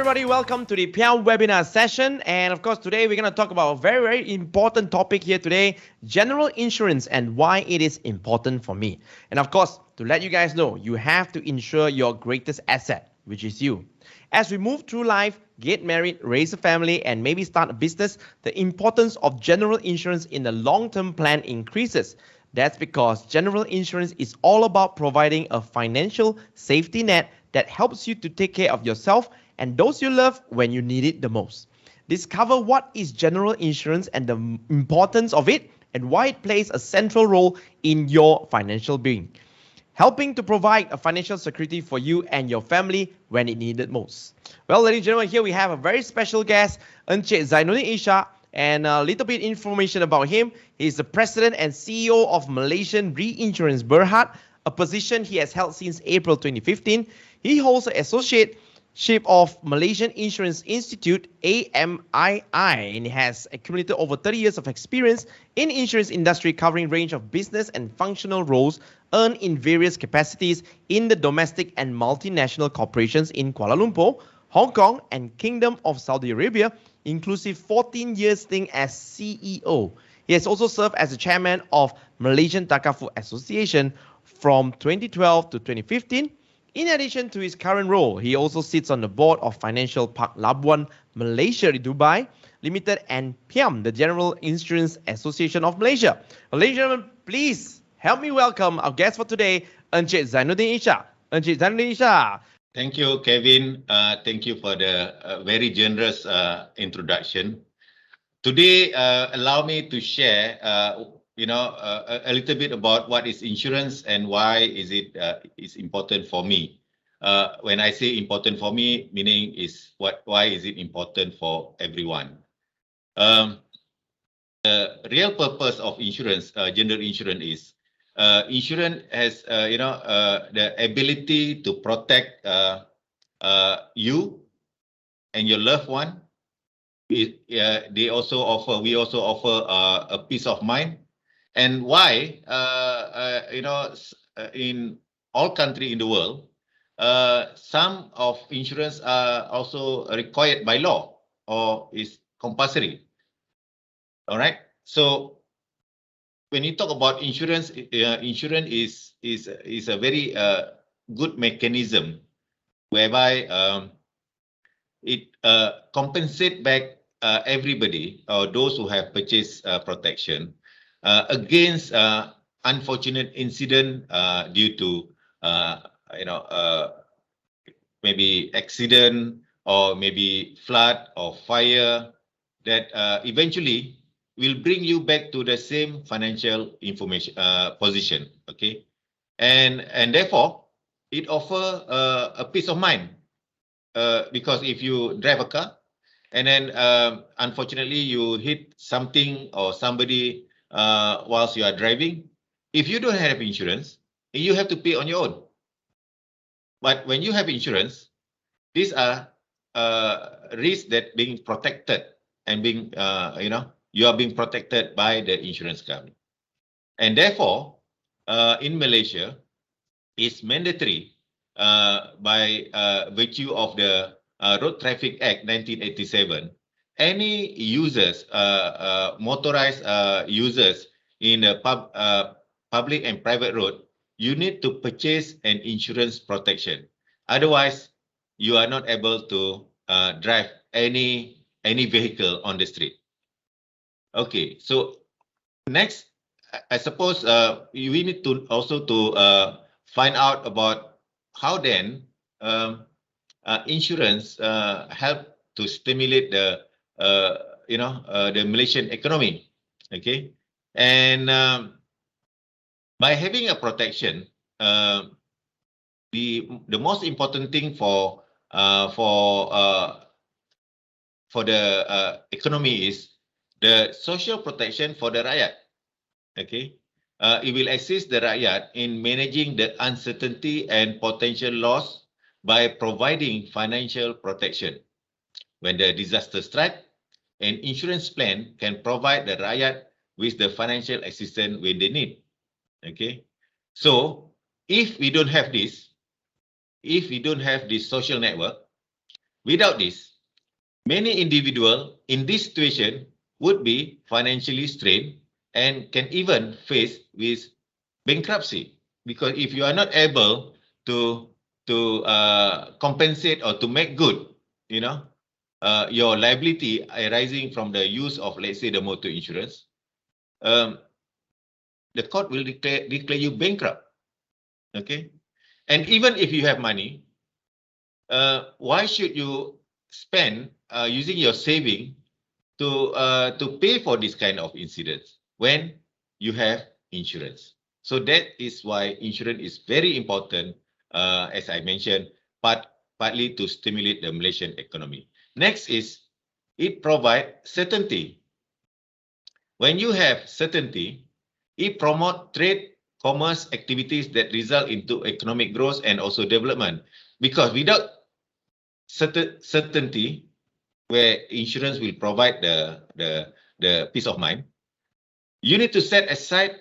everybody. Welcome to the Piao webinar session. And of course, today we're going to talk about a very, very important topic here today, general insurance and why it is important for me. And of course, to let you guys know, you have to insure your greatest asset, which is you. As we move through life, get married, raise a family, and maybe start a business, the importance of general insurance in the long-term plan increases. That's because general insurance is all about providing a financial safety net that helps you to take care of yourself and those you love when you need it the most. Discover what is general insurance and the importance of it and why it plays a central role in your financial being, helping to provide a financial security for you and your family when it needed most. Well, ladies and gentlemen, here we have a very special guest, Encik Zainuddin Ishak, and a little bit information about him. He's the president and CEO of Malaysian Reinsurance Berhad, a position he has held since April 2015. He holds an associateship of Malaysian Insurance Institute, AMII, and he has accumulated over 30 years of experience in insurance industry, covering a range of business and functional roles earned in various capacities in the domestic and multinational corporations in Kuala Lumpur, Hong Kong, and Kingdom of Saudi Arabia, inclusive 14 years stint as CEO. He has also served as the chairman of Malaysian Takaful Association from 2012 to 2015. In addition to his current role, he also sits on the board of Financial Park Labuan Malaysia Dubai Limited and PIAM, the General Insurance Association of Malaysia. Ladies and gentlemen, please help me welcome our guest for today, Encik Zainuddin Ishak. Encik Zainuddin Ishak. Thank you, Kevin. Thank you for the very generous introduction. Today, allow me to share, a little bit about what is insurance and why is it is important for me. When I say important for me, meaning is why is it important for everyone? The real purpose of insurance, general insurance, is insurance has the ability to protect you and your loved one. We also offer a peace of mind. And why in all countries in the world, some of insurance are also required by law or is compulsory. All right. So when you talk about insurance, insurance is a very good mechanism whereby it compensates back everybody or those who have purchased protection against unfortunate incident due to maybe accident or maybe flood or fire that eventually will bring you back to the same financial information position. Okay, and therefore it offers a peace of mind because if you drive a car and then unfortunately you hit something or somebody whilst you are driving, if you don't have insurance, you have to pay on your own. But when you have insurance, these are risks that being protected and being you are being protected by the insurance company. And therefore, in Malaysia, it's mandatory by virtue of the Road Traffic Act 1987. Any users, motorized users in the public and private road, you need to purchase an insurance protection. Otherwise, you are not able to drive any vehicle on the street. Okay, so next, I suppose we need to also find out about how then insurance help to stimulate the the Malaysian economy. Okay, and by having a protection, the most important thing for the economy is the social protection for the rakyat. Okay, it will assist the rakyat in managing the uncertainty and potential loss by providing financial protection. When the disaster strikes, an insurance plan can provide the rakyat with the financial assistance when they need. Okay, so if we don't have this social network, Without this, many individuals in this situation would be financially strained and can even face with bankruptcy, because if you are not able to compensate or to make good, your liability arising from the use of, let's say, the motor insurance, the court will declare you bankrupt. Okay, and even if you have money, why should you spend using your saving to pay for this kind of incidents when you have insurance? So that is why insurance is very important, as I mentioned, partly to stimulate the Malaysian economy. Next is it provides certainty. When you have certainty, it promotes trade, commerce activities that result into economic growth and also development. Because without certainty, where insurance will provide the peace of mind, you need to set aside,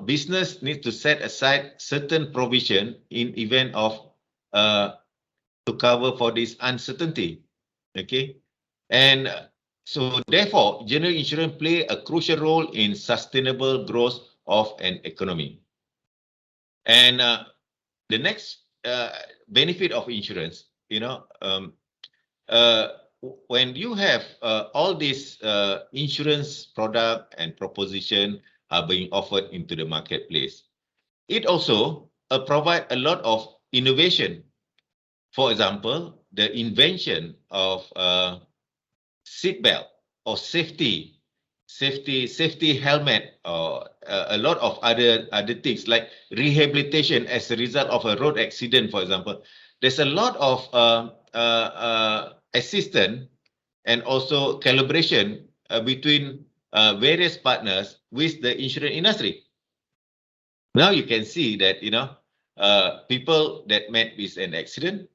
business needs to set aside certain provision in event of to cover for this uncertainty. Okay, and so therefore, general insurance play a crucial role in sustainable growth of an economy. And the next benefit of insurance, when you have all these insurance product and proposition are being offered into the marketplace, it also provide a lot of innovation. For example, the invention of seat belt or safety helmet, or a lot of other things like rehabilitation as a result of a road accident, for example. There's a lot of assistance and also collaboration between various partners with the insurance industry. Now you can see that people that met with an accident,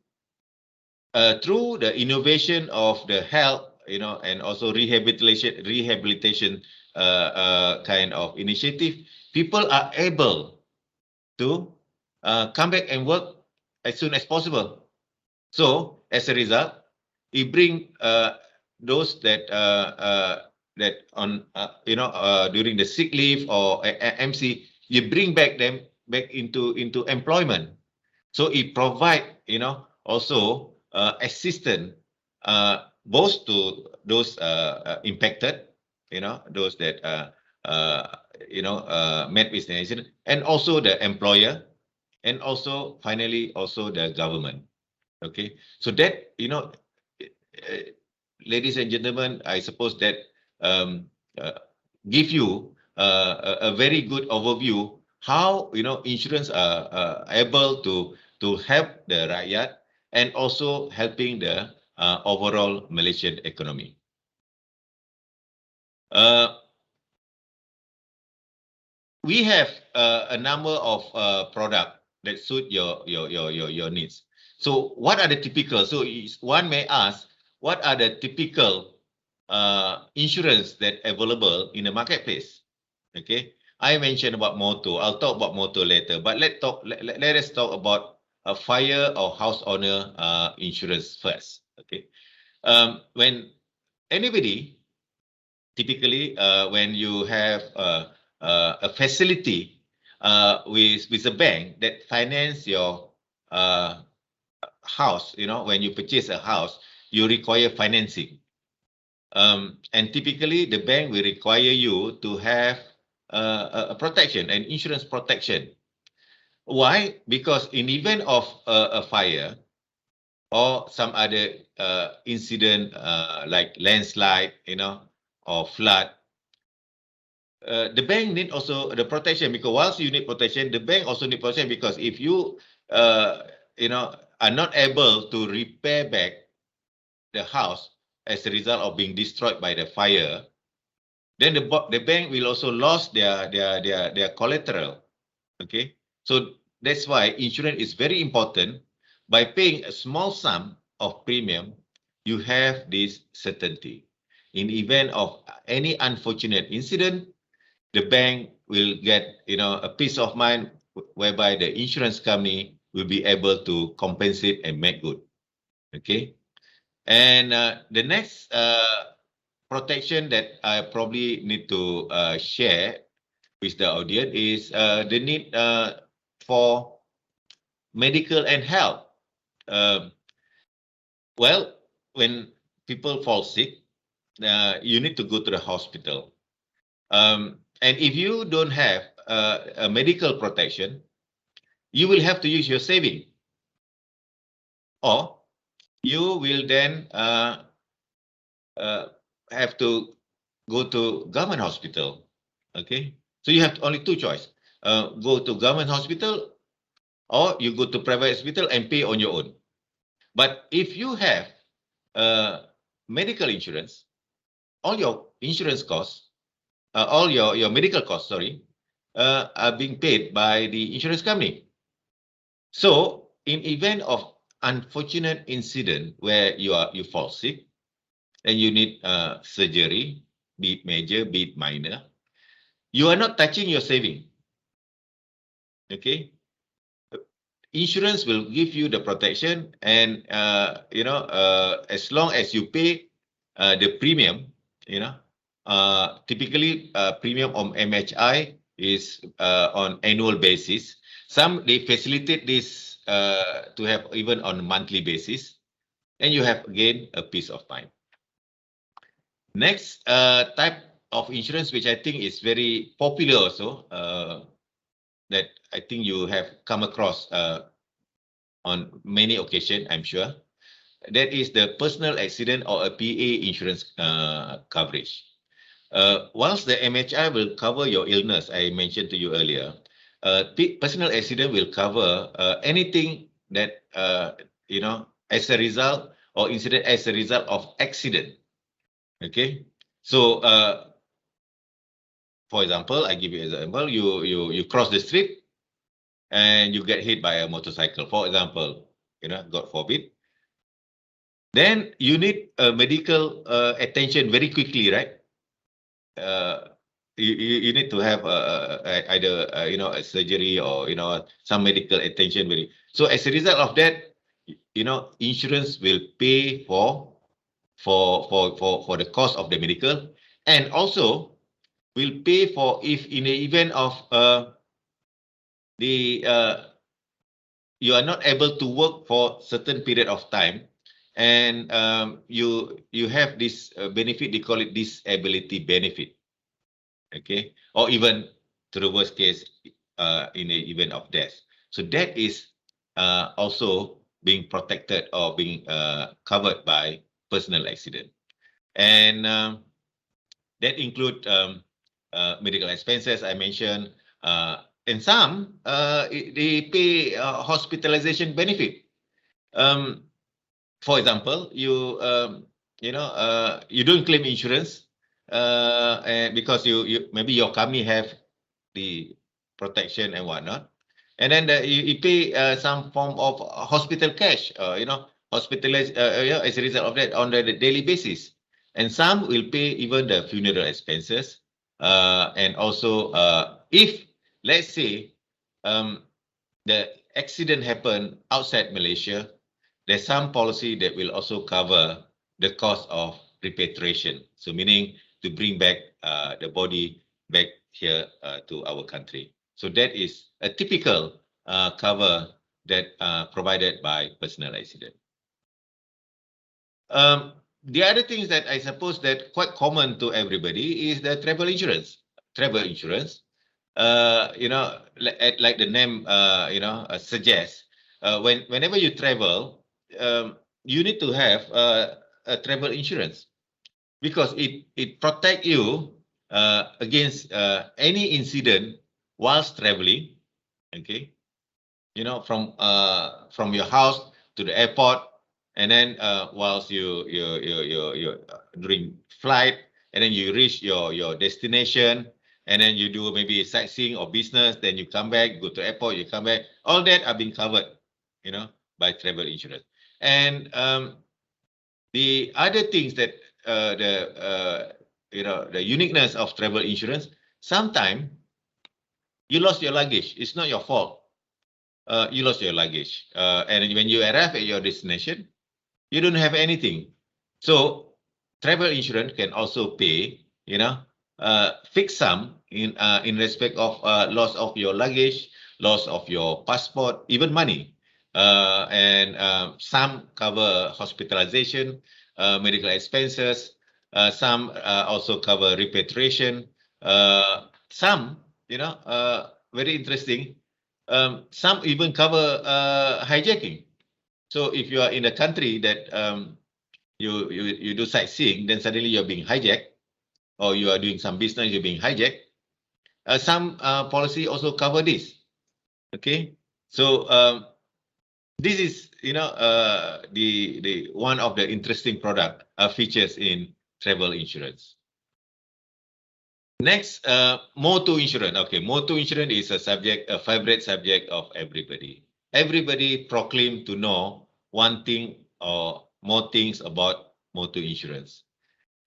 through the innovation of the health, and also rehabilitation kind of initiative, people are able to come back and work as soon as possible. So as a result, it bring those that on during the sick leave or MC, you bring back them back into employment. So it provide also assistance both to those impacted, those that met with an accident, and also the employer, and also finally also the government. Okay, so that ladies and gentlemen, I suppose that give you a very good overview how insurance are able to help the rakyat and also helping the overall Malaysian economy. We have a number of products that suit your needs. So what are the typical? So one may ask, what are the typical insurance that available in the marketplace? Okay, I mentioned about motor. I'll talk about motor later, but let us talk about a fire or house owner insurance first. Okay, when anybody, typically when you have a facility with a bank that finance your house, when you purchase a house, you require financing. And typically the bank will require you to have a protection, an insurance protection. Why? Because in event of a fire or some other incident like landslide, or flood, the bank need also the protection, because whilst you need protection, the bank also need protection, because if you are not able to repair back the house as a result of being destroyed by the fire, then the bank will also lose their collateral. Okay, so that's why insurance is very important. By paying a small sum of premium, you have this certainty. In event of any unfortunate incident, the bank will get a peace of mind, whereby the insurance company will be able to compensate and make good. Okay. And the next protection that I probably need to share with the audience is the need for medical and health. Well, when people fall sick, you need to go to the hospital. And if you don't have a medical protection, you will have to use your saving, or you will then have to go to government hospital. Okay, so you have only two choices: go to government hospital, or you go to private hospital and pay on your own. But if you have medical insurance, all your insurance costs, all your medical costs, sorry, are being paid by the insurance company. So in event of unfortunate incident where you fall sick and you need surgery, be it major, be it minor, you are not touching your saving. Okay, insurance will give you the protection, and as long as you pay the premium, typically premium on MHI is on annual basis. Some they facilitate this to have even on a monthly basis, and you have again a peace of mind. Next type of insurance, which I think is very popular also, that I think you have come across on many occasions, I'm sure. That is the personal accident or a PA insurance coverage. Whilst the MHI will cover your illness, I mentioned to you earlier, personal accident will cover anything that, as a result or incident as a result of accident. Okay. So, for example, I give you an example, you cross the street and you get hit by a motorcycle, for example, God forbid. Then you need medical attention very quickly, right? You need to have either a surgery or some medical attention very. So as a result of that, insurance will pay for the cost of the medical, and also will pay for if in the event of you are not able to work for certain period of time, and you have this benefit, they call it disability benefit. Okay, or even to the worst case in the event of death. So that is also being protected or being covered by personal accident. And that include medical expenses I mentioned, and some they pay hospitalization benefit. For example, you don't claim insurance and because you maybe your company have the protection and whatnot, and then you pay some form of hospital cash, hospitalized as a result of that on the daily basis, and some will pay even the funeral expenses, and also if let's say the accident happened outside Malaysia, there's some policy that will also cover the cost of repatriation. So meaning to bring back the body back here to our country. So that is a typical cover that provided by personal accident. The other things that I suppose that quite common to everybody is the travel insurance. Travel insurance, like the name, suggests, whenever you travel, you need to have a travel insurance because it protects you against any incident whilst traveling. Okay, from your house to the airport, and then whilst you during flight, and then you reach your destination, and then you do maybe sightseeing or business, then you come back, go to airport, you come back. All that are being covered, by travel insurance. And the other things that the uniqueness of travel insurance, sometimes you lost your luggage. It's not your fault. You lost your luggage, and when you arrive at your destination, you don't have anything. So travel insurance can also pay, fixed sum in respect of loss of your luggage, loss of your passport, even money. And some cover hospitalization, medical expenses. Some also cover repatriation. Some, very interesting. Some even cover hijacking. So if you are in a country that you do sightseeing, then suddenly you're being hijacked, or you are doing some business, you're being hijacked. Some policy also cover this. Okay, so this is the one of the interesting product features in travel insurance. Next, motor insurance. Okay, motor insurance is a favorite subject of everybody. Everybody proclaim to know one thing or more things about motor insurance.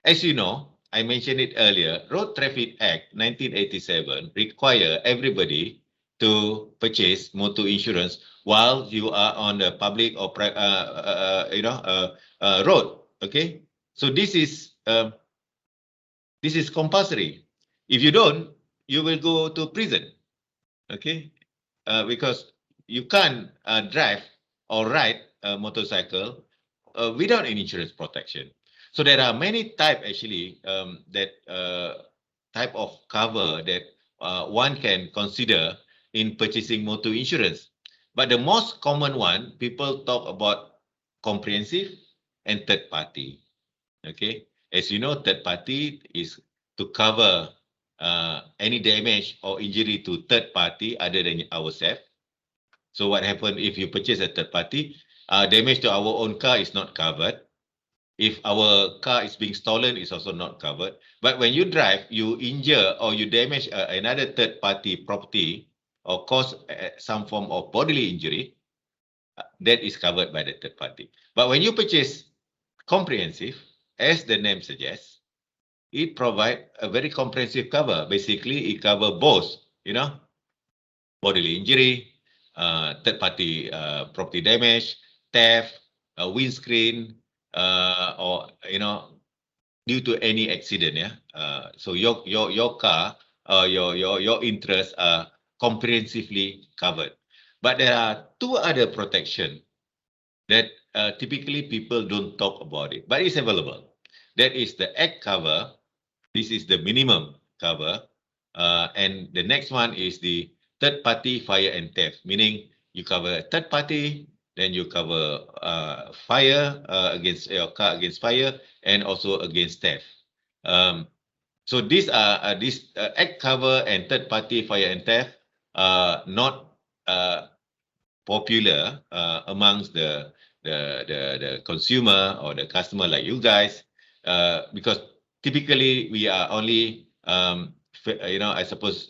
As you know, I mentioned it earlier, Road Traffic Act 1987 require everybody to purchase motor insurance while you are on the public or road. Okay, so this is compulsory. If you don't, you will go to prison. Okay, because you can't drive or ride a motorcycle without an insurance protection. So there are many type actually that type of cover that one can consider in purchasing motor insurance. But the most common one, people talk about comprehensive and third party. Okay, as you know, third party is to cover any damage or injury to third party other than ourselves. So what happens if you purchase a third party? Damage to our own car is not covered. If our car is being stolen, it's also not covered. But when you drive, you injure or you damage another third party property or cause some form of bodily injury, that is covered by the third party. But when you purchase comprehensive, as the name suggests, it provides a very comprehensive cover. Basically, it covers both, bodily injury, third party property damage, theft, windscreen, or due to any accident. So your car, your interests are comprehensively covered. But there are two other protection that typically people don't talk about it, but it's available. That is the act cover. This is the minimum cover. And the next one is the third party fire and theft, meaning you cover third party, then you cover fire against your car against fire, and also against theft. So these are this act cover and third party fire and theft are not popular amongst the consumer or the customer like you guys, because typically we are only I suppose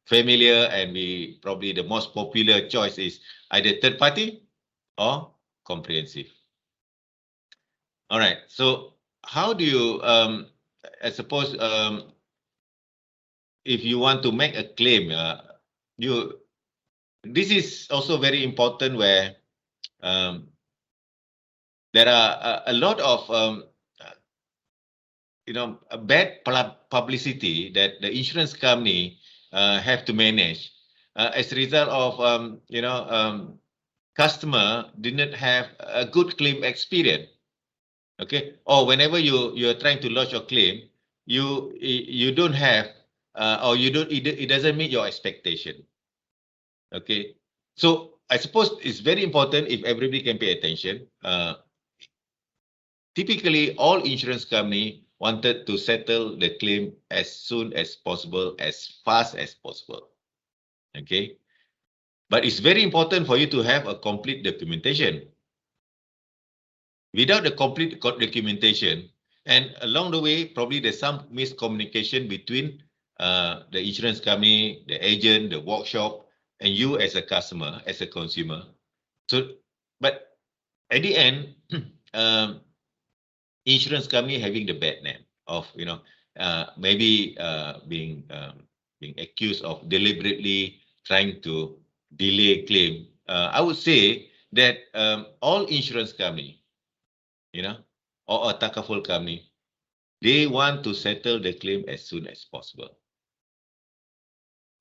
familiar, and we probably the most popular choice is either third party or comprehensive. All right, so how do you I suppose if you want to make a claim, this is also very important, where there are a lot of bad publicity that the insurance company have to manage as a result of customer didn't have a good claim experience. Okay, or whenever you're trying to lodge your claim, you don't have or you don't it doesn't meet your expectation. Okay, so I suppose it's very important if everybody can pay attention. Typically, all insurance company wanted to settle the claim as soon as possible, as fast as possible. Okay, but it's very important for you to have a complete documentation. Without the complete documentation, and along the way, probably there's some miscommunication between the insurance company, the agent, the workshop, and you as a customer, as a consumer. So, but at the end, insurance company having the bad name of maybe being accused of deliberately trying to delay claim. I would say that all insurance company, or a takaful company, they want to settle the claim as soon as possible.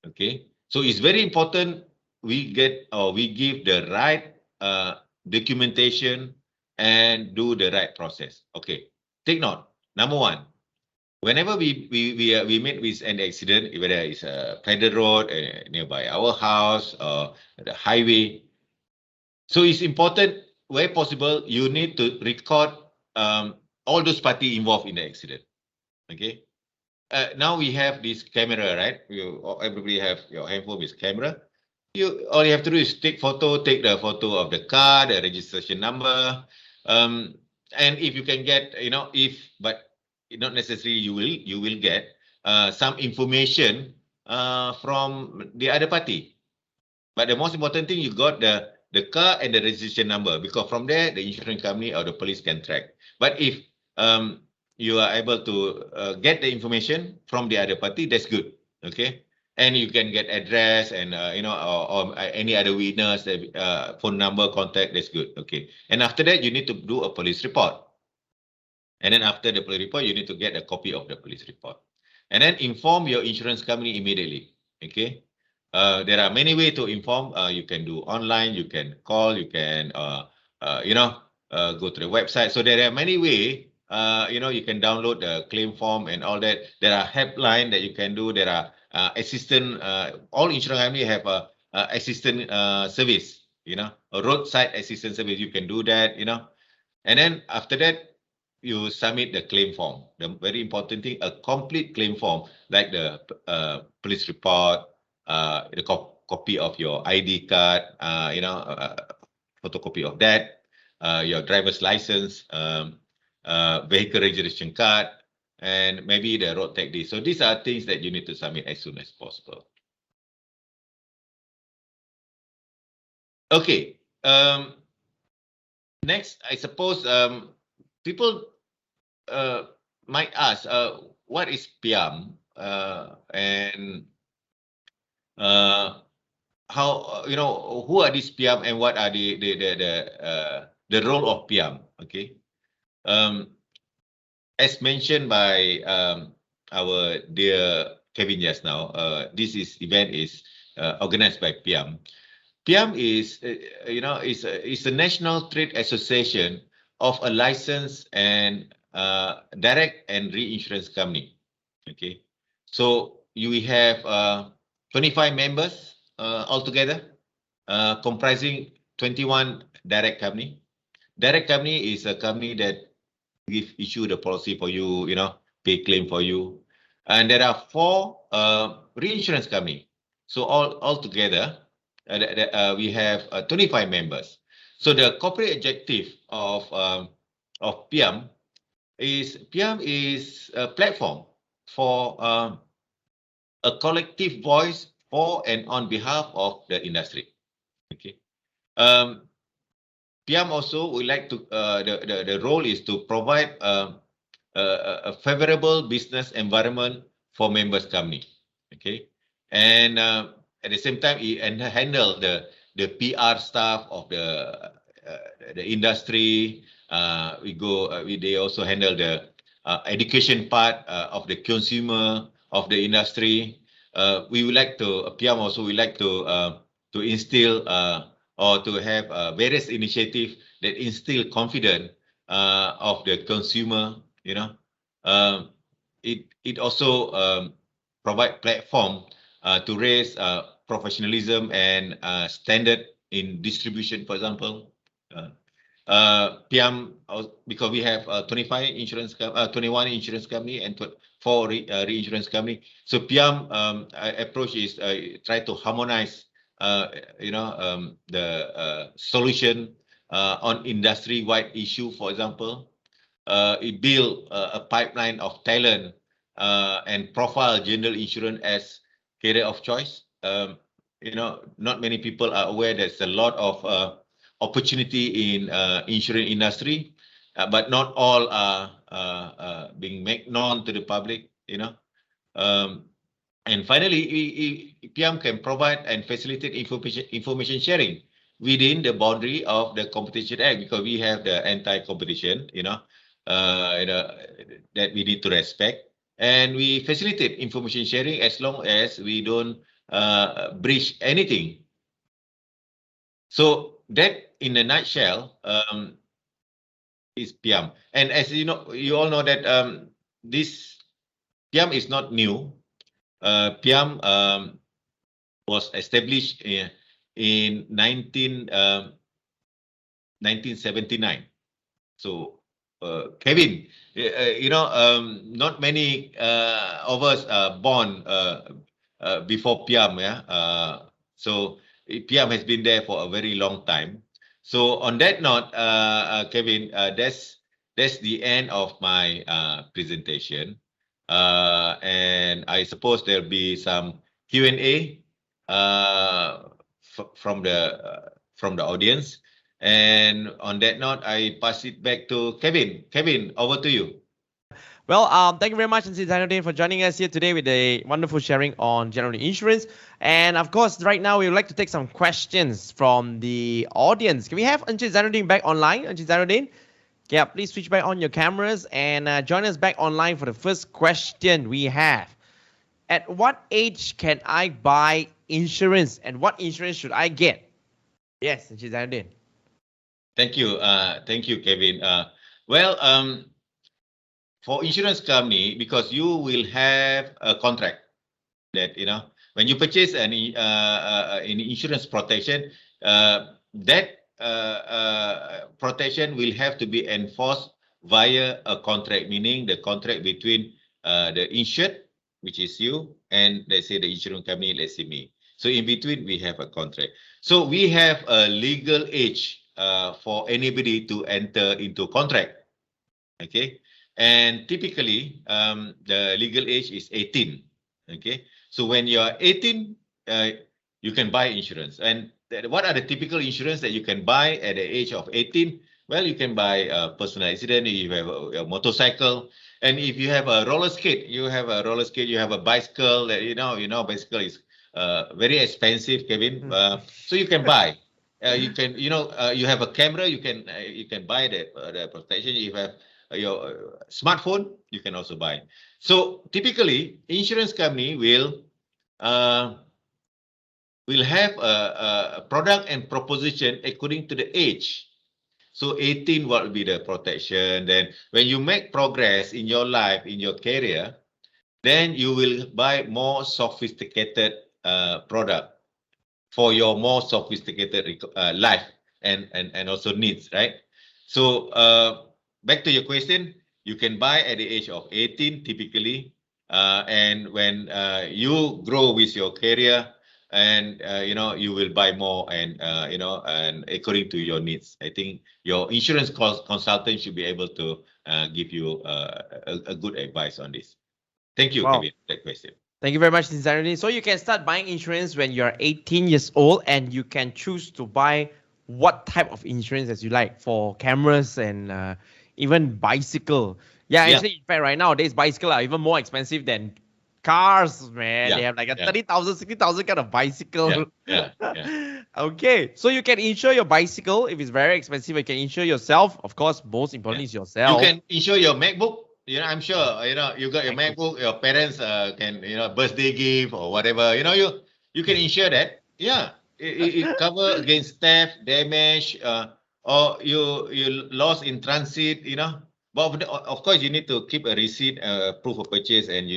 Okay, so it's very important we get or we give the right documentation and do the right process. Okay, take note. Number one, whenever we meet with an accident, whether it's a pedal road nearby our house or the highway, so it's important, where possible, you need to record all those parties involved in the accident. Okay. Now we have this camera, right? Everybody have your handphone with camera. All you have to do is take the photo of the car, the registration number, and if you can get, but not necessarily you will get some information from the other party. But the most important thing, you got the car and the registration number, because from there the insurance company or the police can track. But if you are able to get the information from the other party, that's good. Okay, and you can get address and or any other witness, phone number, contact. That's good. Okay, and after that you need to do a police report, and then after the police report you need to get a copy of the police report, and then inform your insurance company immediately. Okay. There are many ways to inform. You can do online, you can call, you can go to the website. So there are many ways. You can download the claim form and all that. There are helpline that you can do. There are assistant. All insurance companies have a assistant service. A roadside assistance service. You can do that. And then after that, you submit the claim form. The very important thing, a complete claim form, like the police report, the copy of your ID card, photocopy of that, your driver's license, vehicle registration card, and maybe the road tax deed. So these are things that you need to submit as soon as possible. Okay. Next, I suppose people might ask, what is PIAM, and how, who are these PIAM and what are the role of PIAM? Okay. As mentioned by our dear Kevin just now, this event is organized by PIAM. PIAM is, is a national trade association of a licensed and direct and reinsurance company. Okay, so we have 25 members altogether, comprising 21 direct company. Direct company is a company that issue the policy for you, pay claim for you, and there are 4 reinsurance company. So all together, we have 25 members. So the corporate objective of PIAM is a platform for a collective voice for and on behalf of the industry. Okay. PIAM also would like to the role is to provide a favorable business environment for members company. Okay, and at the same time, and handle the PR staff of the industry. They also handle the education part of the consumer of the industry. We would like to PIAM also would like to instill or to have various initiatives that instill confidence of the consumer. It also provide platform to raise professionalism and standard in distribution, for example. PIAM, because we have 21 insurance company and 4 reinsurance company. So PIAM approach is try to harmonize the solution on industry-wide issue. For example, it build a pipeline of talent and profile general insurance as career of choice. Not many people are aware there's a lot of opportunity in insurance industry, but not all are being made known to the public. And finally, PIAM can provide and facilitate information sharing within the boundary of the Competition Act, because we have the anti-competition, that we need to respect, and we facilitate information sharing as long as we don't breach anything. So that, in a nutshell, is Piam. And as you know, you all know that this Piam is not new. Piam was established in 1979. So, Kevin, not many of us are born before Piam. Yeah. So Piam has been there for a very long time. So on that note, Kevin, that's the end of my presentation. And I suppose there'll be some Q&A from the audience. And on that note, I pass it back to Kevin. Kevin, over to you. Well, thank you very much, Encik Zainuddin, for joining us here today with a wonderful sharing on general insurance. And of course, right now, we would like to take some questions from the audience. Can we have Encik Zainuddin back online? Encik Zainuddin? Yeah, please switch back on your cameras and join us back online for the first question we have. At what age can I buy insurance, and what insurance should I get? Yes, Encik Zainuddin. Thank you, Kevin. For insurance company, because you will have a contract that, when you purchase an insurance protection, that protection will have to be enforced via a contract, meaning the contract between the insured, which is you, and let's say the insurance company, let's say me. So in between, we have a contract. So we have a legal age for anybody to enter into contract. Okay. And typically, the legal age is 18. Okay. So when you are 18, you can buy insurance. And what are the typical insurance that you can buy at the age of 18? Well, you can buy a personal accident, you have a motorcycle, and if you have a roller skate, you have a bicycle. Bicycle is very expensive, Kevin. So you can buy. You have a camera, you can buy the protection. You have your smartphone, you can also buy. So typically, insurance company will have a product and proposition according to the age. So 18, what will be the protection? Then when you make progress in your life, in your career, then you will buy more sophisticated product for your more sophisticated life and also needs, right? So back to your question, you can buy at the age of 18 typically, and when you grow with your career, and you will buy more, and and according to your needs. I think your insurance consultant should be able to give you a good advice on this. Thank you, Kevin, for that question. Thank you very much, Zainuddin. So you can start buying insurance when you're 18 years old, and you can choose to buy what type of insurance as you like for cameras and even bicycle. Yeah, actually, in fact, right nowadays, bicycle are even more expensive than cars, man. They have like a 30,000, 60,000 kind of bicycle. Okay, so you can insure your bicycle. If it's very expensive, you can insure yourself. Of course, most importantly is yourself. You can insure your MacBook. I'm sure, you got your MacBook, your parents can, birthday gift or whatever, you can insure that. Yeah, it cover against theft, damage, or you lost in transit, But of course, you need to keep a receipt, proof of purchase, and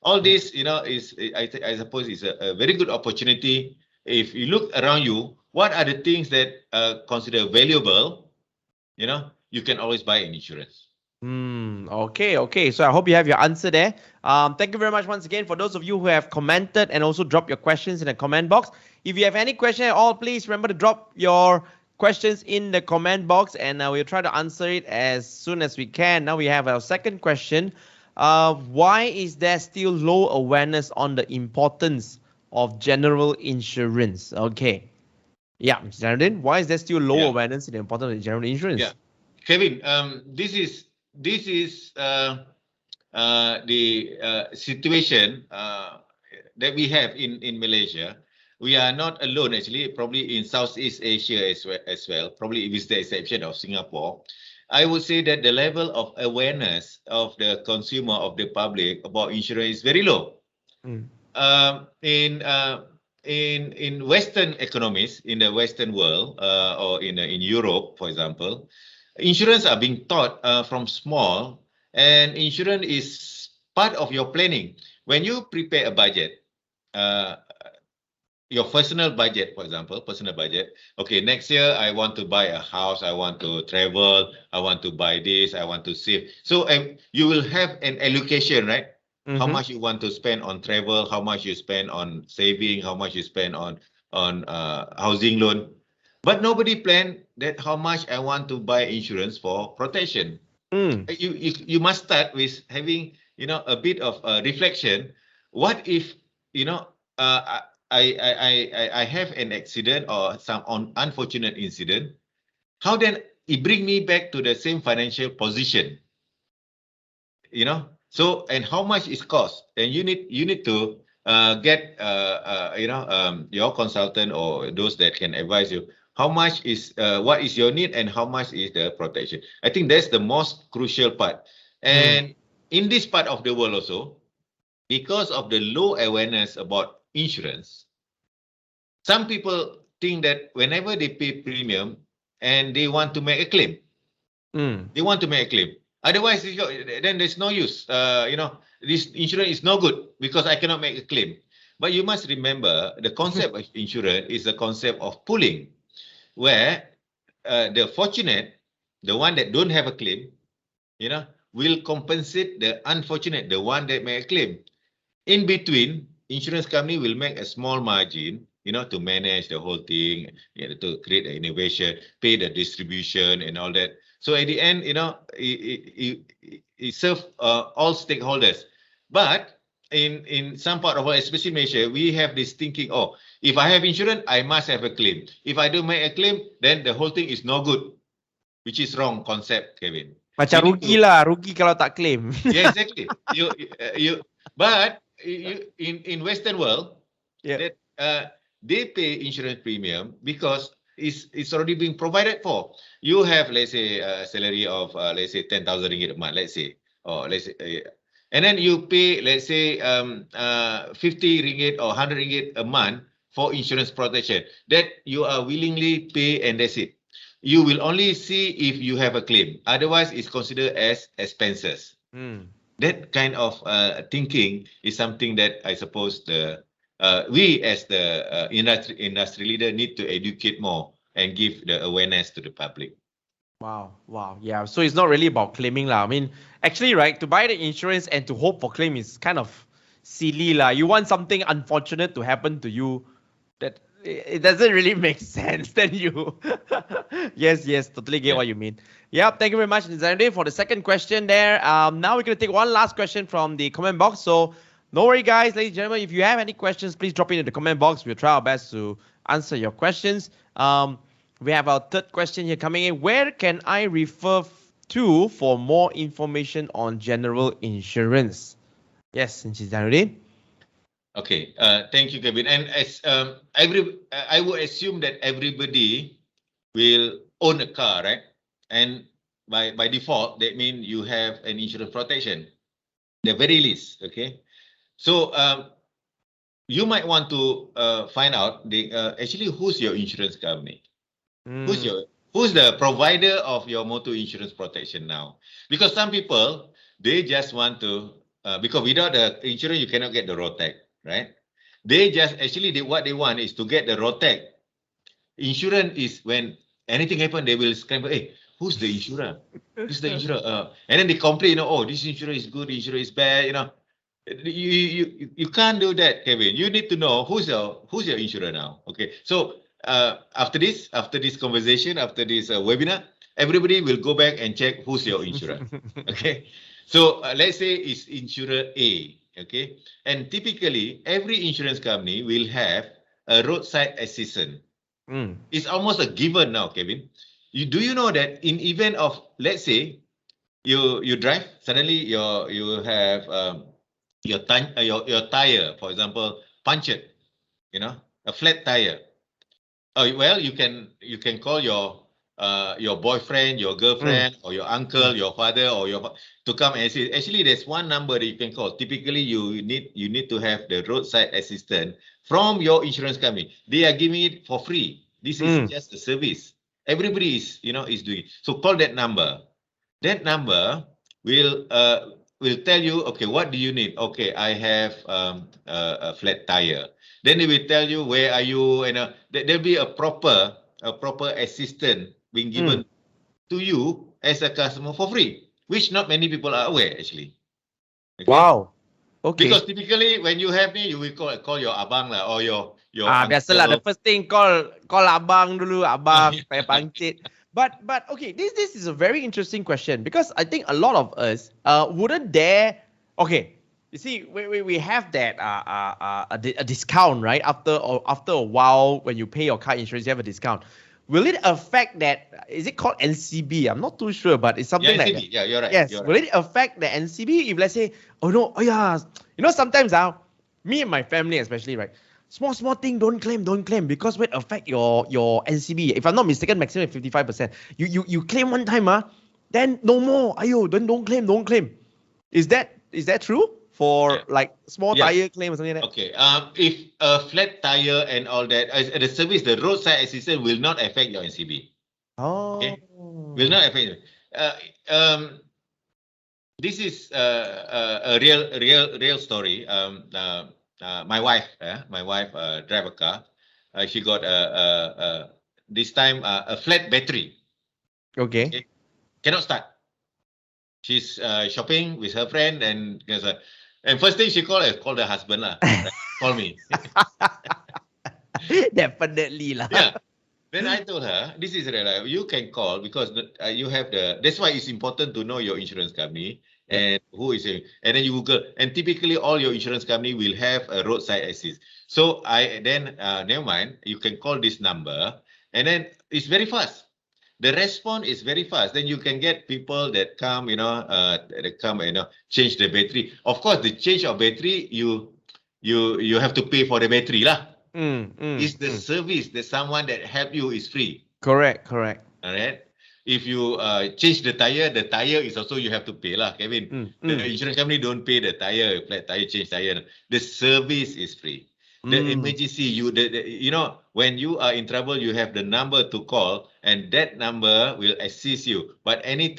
all this, is I suppose is a very good opportunity. If you look around you, what are the things that consider valuable? You can always buy an insurance. Okay. So I hope you have your answer there. Thank you very much once again for those of you who have commented and also drop your questions in the comment box. If you have any question at all, please remember to drop your questions in the comment box, and we'll try to answer it as soon as we can. Now we have our second question. Why is there still low awareness on the importance of general insurance? Okay. Yeah, Zainuddin, why is there still low awareness in the importance of general insurance? Yeah, Kevin, this is the situation that we have in Malaysia. We are not alone, actually, probably in Southeast Asia as well, probably with the exception of Singapore. I would say that the level of awareness of the consumer, of the public about insurance is very low. Mm. Um, in uh, in Western economies, in the Western world, or in Europe, for example, insurance are being taught from small, and insurance is part of your planning. When you prepare a budget, uh, your personal budget, for example, personal budget. Okay, next year I want to buy a house, I want to travel, I want to buy this, I want to save. So you will have an allocation, right? How Mm-hmm. much you want to spend on travel, how much you spend on saving, how much you spend on housing loan. But nobody plan that how much I want to buy insurance for protection. Mm. You must start with having a bit of reflection. What if you know I have an accident or some unfortunate incident? How then it bring me back to the same financial position? So and how much is cost? And you need to get your consultant or those that can advise you. How much is what is your need and how much is the protection? I think that's the most crucial part. Mm. And in this part of the world also, because of the low awareness about insurance, some people think that whenever they pay premium and they want to make a claim, Mm. they want to make a claim. Otherwise, then there's no use. This insurance is no good because I cannot make a claim. But you must remember the concept of insurance is the concept of pooling, where the fortunate, the one that don't have a claim, will compensate the unfortunate, the one that make a claim. In between, insurance company will make a small margin, to manage the whole thing, to create the innovation, pay the distribution and all that. So at the end, it serves all stakeholders. But in some part of our, especially Malaysia, we have this thinking, oh, if I have insurance, I must have a claim. If I don't make a claim, then the whole thing is no good, which is wrong concept, Kevin. Macam You need rugi to, lah, rugi kalau tak claim. yeah, exactly. But in Western world, Yeah. that they pay insurance premium because it's already being provided for. You have, let's say, a salary of let's say 10,000 ringgit a month, let's say, or let's say, and then you pay, let's say, 50 ringgit or 100 ringgit a month for insurance protection that you are willingly pay, and that's it. You will only see if you have a claim. Otherwise, it's considered as expenses. Mm. That kind of thinking is something that I suppose we as the industry leader need to educate more and give the awareness to the public. Wow. Yeah. So it's not really about claiming lah. I mean, actually, right, to buy the insurance and to hope for claim is kind of silly lah. You want something unfortunate to happen to you that it doesn't really make sense. Then you, yes, totally get Yeah. what you mean. Yep. Thank you very much, Zainuddin, for the second question there. Now we're gonna take one last question from the comment box. So no worry, guys, ladies and gentlemen. If you have any questions, please drop it in the comment box. We'll try our best to answer your questions. We have our third question here coming in. Where can I refer to for more information on general insurance? Yes, Encik Zainuddin. Okay. Thank you, Kevin. And as I would assume that everybody will own a car, right? And by default, that means you have an insurance protection, the very least. Okay. So you might want to find out actually who's your insurance company. Who's the provider of your motor insurance protection now? Because some people, they just want to because without the insurance you cannot get the road tag, right? They just what they want is to get the road tag. Insurance is when anything happen, they will scramble. Hey, who's the insurer? Who's the insurer? And then they complain, oh, this insurer is good, insurer is bad, You can't do that, Kevin. You need to know who's your insurer now. Okay. So after this conversation, after this webinar, everybody will go back and check who's your insurer. Okay. So let's say it's insurer A. Okay. And typically every insurance company will have a roadside assistant. It's almost a given now, Kevin. Do you know that in event of, let's say you drive, suddenly you have your tire, for example, punctured, a flat tire. Oh well, you can call your your boyfriend, your girlfriend, or your uncle, your father, or to come and assist. Actually, there's one number that you can call. Typically, you need to have the roadside assistant from your insurance company. They are giving it for free. This is just a service. Everybody is doing it. So call that number. That number will tell you, okay, what do you need? Okay, I have a flat tire. Then they will tell you where are you, and there'll be a proper assistant being given to you as a customer for free, which not many people are aware actually. Okay? Wow. Okay. Because typically when you have me, you will call your abang lah, or your biasalah, the first thing call abang dulu, abang, saya pangcit. But okay, this is a very interesting question, because I think a lot of us wouldn't dare. Okay, you see, we have that a discount, right? After a while, when you pay your car insurance, you have a discount. Will it affect that? Is it called NCB? I'm not too sure, but it's something like that. Yeah, you're right. Yes. You're Will it affect the NCB if, let's say, sometimes me and my family especially, right? Small thing, don't claim, because it affect your NCB. If I'm not mistaken, maximum 55%. You claim one time, then no more. Ayo, don't claim. Is that true for like small tire claim or something like that? Okay. If a flat tire and all that, the service, the roadside assistance will not affect your NCB. Oh. Okay? Will not affect you. This is a real story. My wife drive a car. She got this time a flat battery. Okay. Cannot start. She's shopping with her friend, and first thing she call the husband lah. Call me. Definitely lah. Yeah. Then I told her, this is real. You can call because you have that's why it's important to know your insurance company and who is it. And then you Google, and typically all your insurance company will have a roadside assist. So never mind, you can call this number, and then it's very fast. The response is very fast. Then you can get people that come, change the battery. Of course, the change of battery, you have to pay for the battery lah. It's the service that someone that help you is free. Correct. All right. If you change the tire is also you have to pay lah, Kevin. The insurance company don't pay the tire, flat tire, change tire. The service is free. The emergency, when you are in trouble, you have the number to call, and that number will assist you. But any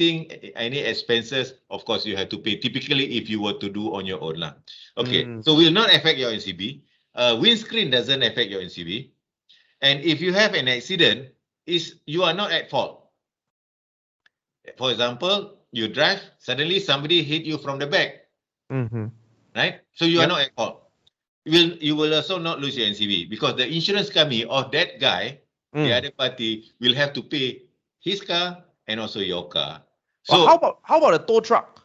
expenses, of course, you have to pay. Typically, if you were to do on your own lah. Okay, so will not affect your NCB. Windscreen doesn't affect your NCB. And if you have an accident, you are not at fault. For example, you drive, suddenly somebody hit you from the back. Right? So you are not at fault. You will also not lose your NCB, because the insurance company of that guy, the other party, will have to pay his car and also your car. So how about the tow truck?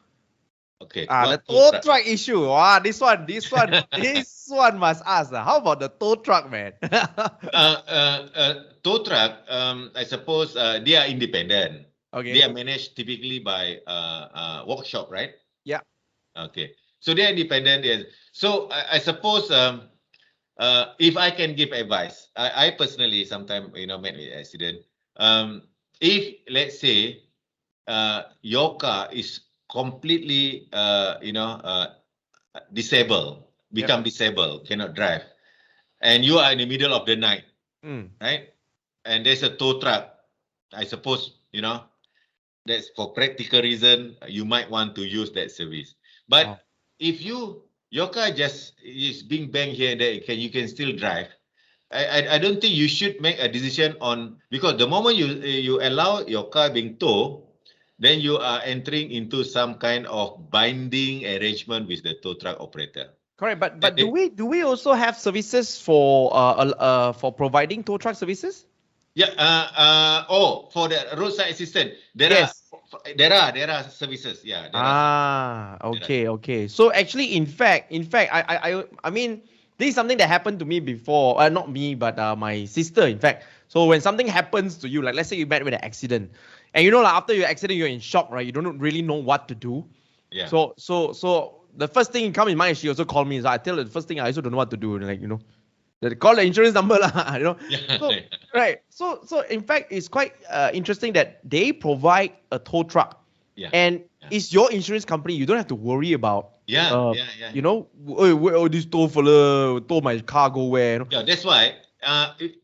Okay. The tow truck issue. Wow, this one must ask. How about the tow truck, man? Tow truck, I suppose they are independent. Okay. They are managed typically by workshop, right? Yeah. Okay. So they are independent. So I suppose if I can give advice, I personally sometimes met with accident. If let's say your car is completely disabled, disabled, cannot drive, and you are in the middle of the night, right? And there's a tow truck. I suppose that's for practical reason you might want to use that service. But if your car just is being banged here and there, you can still drive. I don't think you should make a decision because the moment you allow your car being towed, then you are entering into some kind of binding arrangement with the tow truck operator. Correct, but do we also have services for providing tow truck services? Yeah. For the roadside assistant, there are services. Yeah. Okay. So actually, in fact, I mean, this is something that happened to me before. Not me, but my sister. In fact, so when something happens to you, like let's say you met with an accident, and after your accident, you're in shock, right? You don't really know what to do. Yeah. So the first thing that comes in mind, she also called me. So I tell her the first thing I also don't know what to do. They call the insurance number lah, you know. Yeah. So, right. So in fact, it's quite interesting that they provide a tow truck, Yeah. and it's your insurance company. You don't have to worry about, Yeah. you know, oh, this tow fella tow my car go where. You know? Yeah, that's why.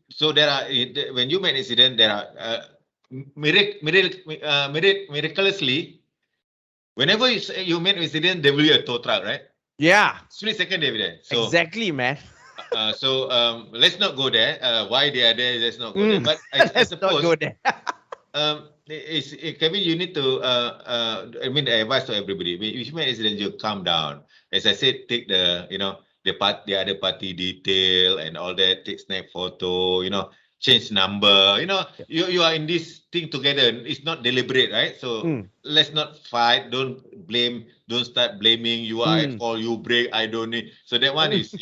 So there are when you make accident, there are miraculously, whenever you make accident, there will be a tow truck, right? Yeah. Split second they will be there. So Exactly, man. so let's not go there. Why they are there? Let's not go there. But I Let's not suppose go there. Kevin, you need to I mean, the advice to everybody. If you make accident, you calm down. As I said, take the the other party detail and all that. Take snap photo. Change number. You are in this thing together. It's not deliberate, right? So let's not fight. Don't blame. Don't start blaming. You are at fault. You break. I don't need. So that one is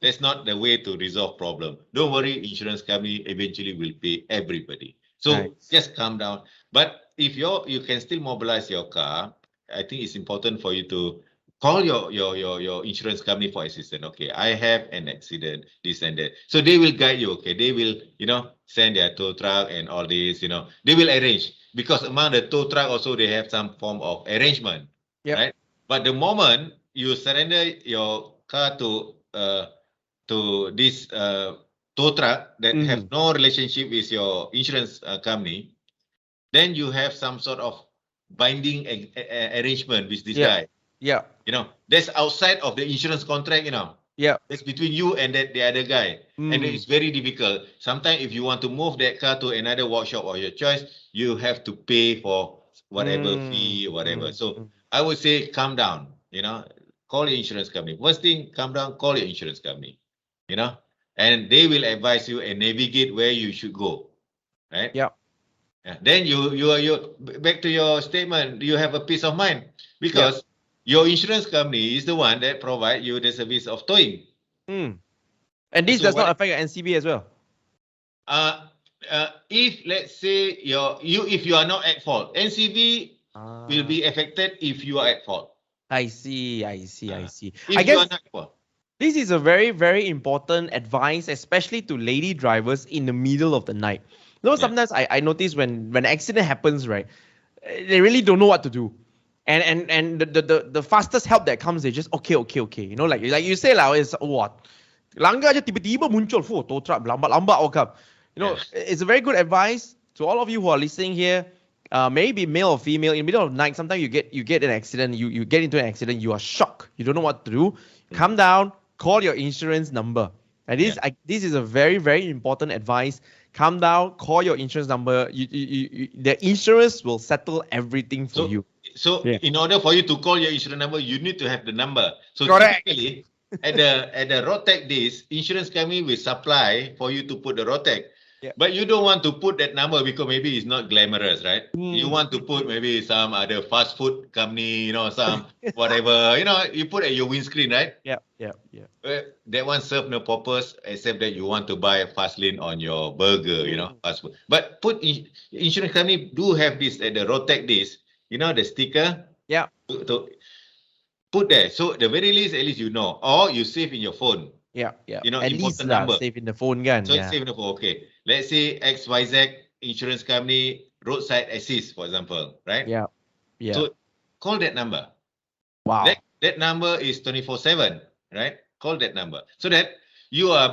that's not the way to resolve problem. Don't worry. Insurance company eventually will pay everybody. So Nice. just calm down. But if you can still mobilize your car, I think it's important for you to call your insurance company for assistance. Okay, I have an accident, this and that. So they will guide you. Okay, they will send their tow truck and all this. They will arrange, because among the tow truck also they have some form of arrangement, right? But the moment you surrender your car to this tow truck that have no relationship with your insurance company, then you have some sort of binding arrangement with this guy. Yeah. That's outside of the insurance contract. Yeah. It's between you and the other guy. And it's very difficult. Sometimes if you want to move that car to another workshop of your choice, you have to pay for whatever fee or whatever. So I would say calm down. Call your insurance company. First thing, calm down, call your insurance company. And they will advise you and navigate where you should go. Right? Yeah. Then you back to your statement, you have a peace of mind, because your insurance company is the one that provide you the service of towing. And this does not affect your NCB as well. If let's say if you are not at fault, NCB will be affected if you are at fault. I see. If I guess you are not at fault. This is a very, very important advice, especially to lady drivers in the middle of the night. Sometimes I notice when an accident happens, right, they really don't know what to do. And the fastest help that comes, they just okay. Like you say lah, is what? Langgar aja tiba-tiba muncul, tow truck lambat come. It's a very good advice to all of you who are listening here. Maybe male or female, in the middle of the night, sometimes you get an accident, you get into an accident, you are shocked, you don't know what to do. Calm down, call your insurance number. And this is a very, very important advice. Calm down, call your insurance number. The insurance will settle everything for you. So in order for you to call your insurance number, you need to have the number. So correct. Typically, at the road tag days, insurance company will supply for you to put the road tag. But you don't want to put that number because maybe it's not glamorous, right? You want to put maybe some other fast food company, some whatever, you put at your windscreen, right? Yeah. That one serve no purpose except that you want to buy a fast lane on your burger, fast food. But insurance company do have this at the road tag days, the sticker. Yeah. To put there. So the very least, at least or you save in your phone. Yeah. At least save in the phone gun. So it's save in the phone. Okay. Let's say XYZ insurance company roadside assist, for example, right? Yeah. So call that number. Wow. That number is 24/7, right? Call that number so that you are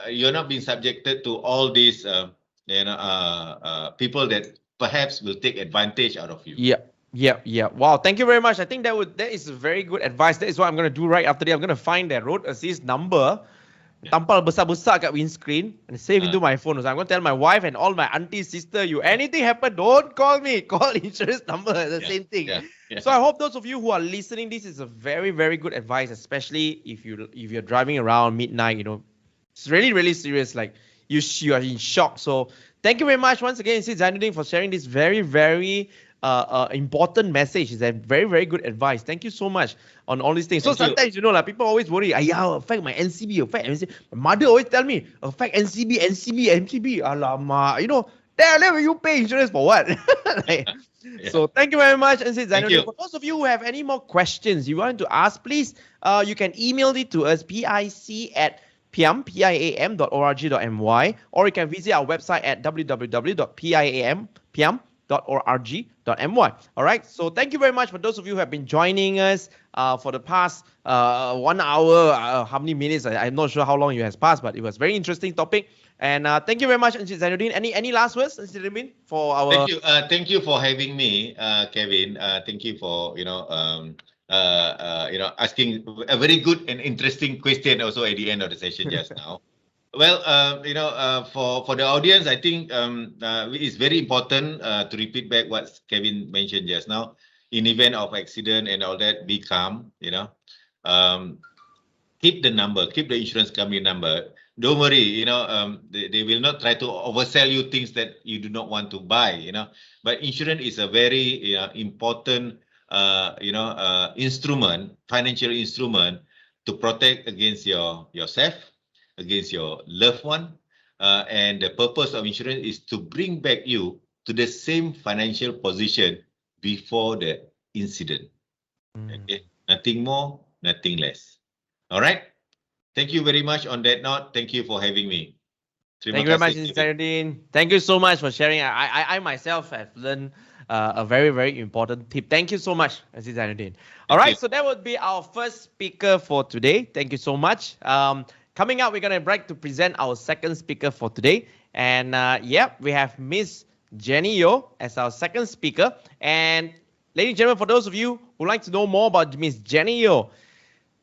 you're not being subjected to all these people that perhaps will take advantage out of you. Yeah. Wow. Thank you very much. I think that is very good advice. That is what I'm going to do right after this. I'm going to find that road assist number, tampal besar-besar kat windscreen, and save into my phone. So I'm going to tell my wife and all my auntie, sister, anything happen, don't call me. Call insurance number. The same thing. So I hope those of you who are listening, this is a very, very good advice, especially if you're driving around midnight. It's really, really serious. Like you are in shock. So thank you very much once again, Sid Zainuddin, for sharing this very, very important message. Is a very, very good advice. Thank you so much on all these things. So sometimes people always worry, affect my NCB, My mother always tell me, affect NCB. Alamak, then you pay insurance for what? So thank you very much, Sid Zainuddin. For those of you who have any more questions you want to ask, please you can email it to us, piam.org.my, or you can visit our website at www.piam.org.my. All right. So thank you very much for those of you who have been joining us for the past 1 hour. How many minutes? I'm not sure how long it has passed, but it was a very interesting topic. And thank you very much, Encik Zainuddin. Any last words, Encik Zainuddin, for our? Thank you for having me, Kevin. Thank you for asking a very good and interesting question also at the end of the session just now. Well, for the audience, I think it's very important to repeat back what Kevin mentioned just now. In event of accident and all that, be calm. Keep the number, keep the insurance company number. Don't worry, they will not try to oversell you things that you do not want to buy. But insurance is a very important, financial instrument to protect against yourself, against your loved one, and the purpose of insurance is to bring back you to the same financial position before the incident. Okay, nothing more, nothing less. All right. Thank you very much. On that note, thank you for having me. Thank you very much, Encik Zainuddin. Thank you so much for sharing. I myself have learned a very, very important tip. Thank you so much, Encik Zainuddin. All right, so that would be our first speaker for today. Thank you so much. Coming up, we're going to break to present our second speaker for today. And we have Miss Jenny Yeoh as our second speaker. And ladies and gentlemen, for those of you who would like to know more about Miss Jenny Yeoh,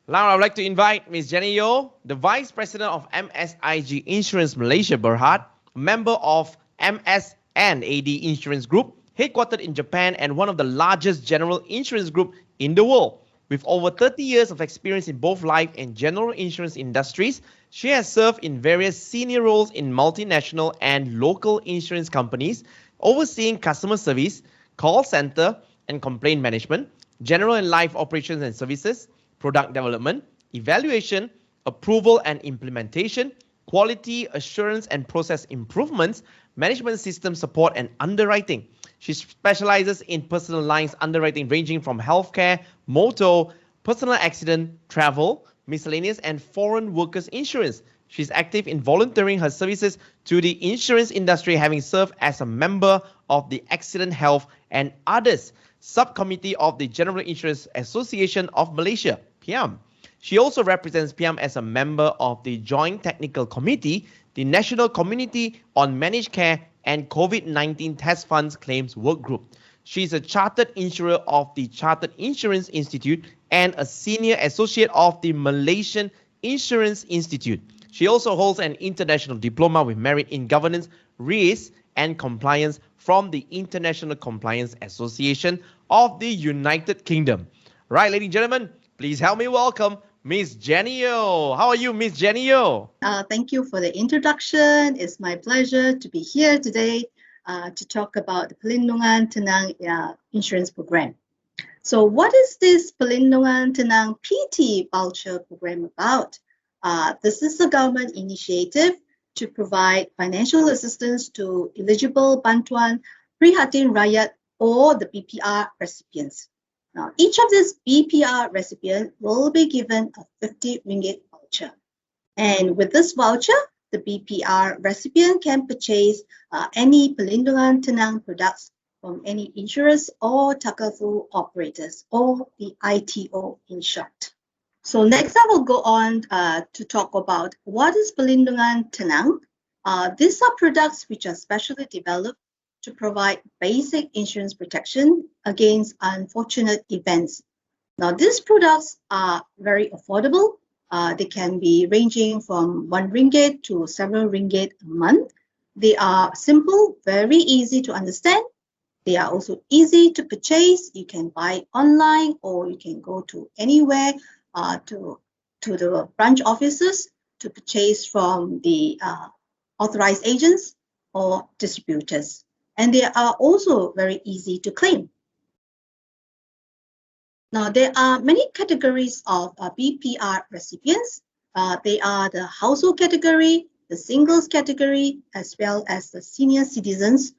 now I would like to invite Ms. Jenny Yeoh, the Vice President of MSIG Insurance Malaysia Berhad, member of MSN-AD Insurance Group, headquartered in Japan and one of the largest general insurance group in the world. With over 30 years of experience in both life and general insurance industries, she has served in various senior roles in multinational and local insurance companies, overseeing customer service, call center and complaint management, general and life operations and services, product development, evaluation, approval and implementation, quality assurance and process improvements, management system support and underwriting. She specializes in personal lines underwriting ranging from healthcare, motor, personal accident, travel, miscellaneous and foreign workers insurance. She's active in volunteering her services to the insurance industry, having served as a member of the Accident Health and Others subcommittee of the General Insurance Association of Malaysia, PIAM. She also represents PIAM as a member of the Joint Technical Committee, the National Community on Managed Care and COVID-19 Test Funds Claims Work Group. She is a chartered insurer of the Chartered Insurance Institute and a senior associate of the Malaysian Insurance Institute. She also holds an international diploma with merit in governance, risk, and compliance from the International Compliance Association of the United Kingdom. Right, ladies and gentlemen, please help me welcome Miss Jenny Yeoh. How are you, Miss Jenny Yeoh? Thank you for the introduction. It's my pleasure to be here today to talk about the Perlindungan Tenang Insurance Program. So what is this Perlindungan Tenang PT voucher program about? This is a government initiative to provide financial assistance to eligible Bantuan Prihatin Rakyat or the BPR recipients. Now, each of these BPR recipients will be given a 50 ringgit voucher. And with this voucher, the BPR recipient can purchase any Perlindungan Tenang products from any insurers or Takaful operators, or the ITO in short. So next I will go on to talk about what is Perlindungan Tenang. These are products which are specially developed to provide basic insurance protection against unfortunate events. Now, these products are very affordable. They can be ranging from 1 ringgit to several ringgit a month. They are simple, very easy to understand. They are also easy to purchase. You can buy online or you can go to anywhere to the branch offices to purchase from the authorized agents or distributors. And they are also very easy to claim. Now, there are many categories of BPR recipients. They are the household category, the singles category, as well as the senior citizens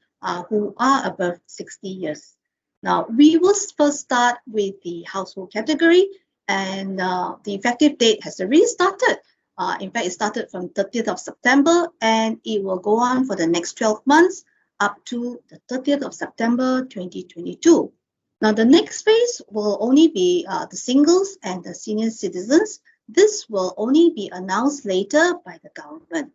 who are above 60 years. Now, we will first start with the household category, and the effective date has already started In fact, it started from 30th of September and it will go on for the next 12 months up to the 30th of September 2022. Now, the next phase will only be the singles and the senior citizens. This will only be announced later by the government.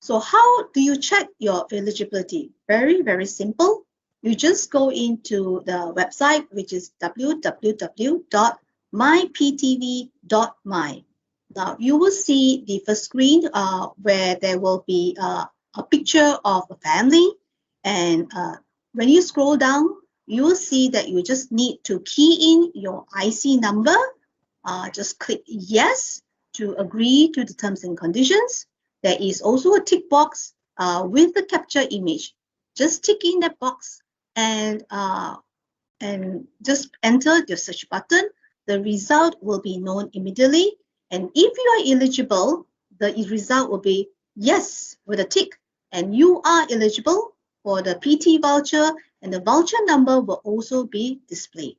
So how do you check your eligibility? Very, very simple. You just go into the website, which is www.myptv.my. Now, you will see the first screen where there will be a picture of a family. And when you scroll down, you will see that you just need to key in your IC number. Just click yes to agree to the terms and conditions. There is also a tick box with the capture image. Just tick in that box and just enter your search button. The result will be known immediately. And if you are eligible, the result will be yes with a tick. And you are eligible for the PT voucher, and the voucher number will also be displayed.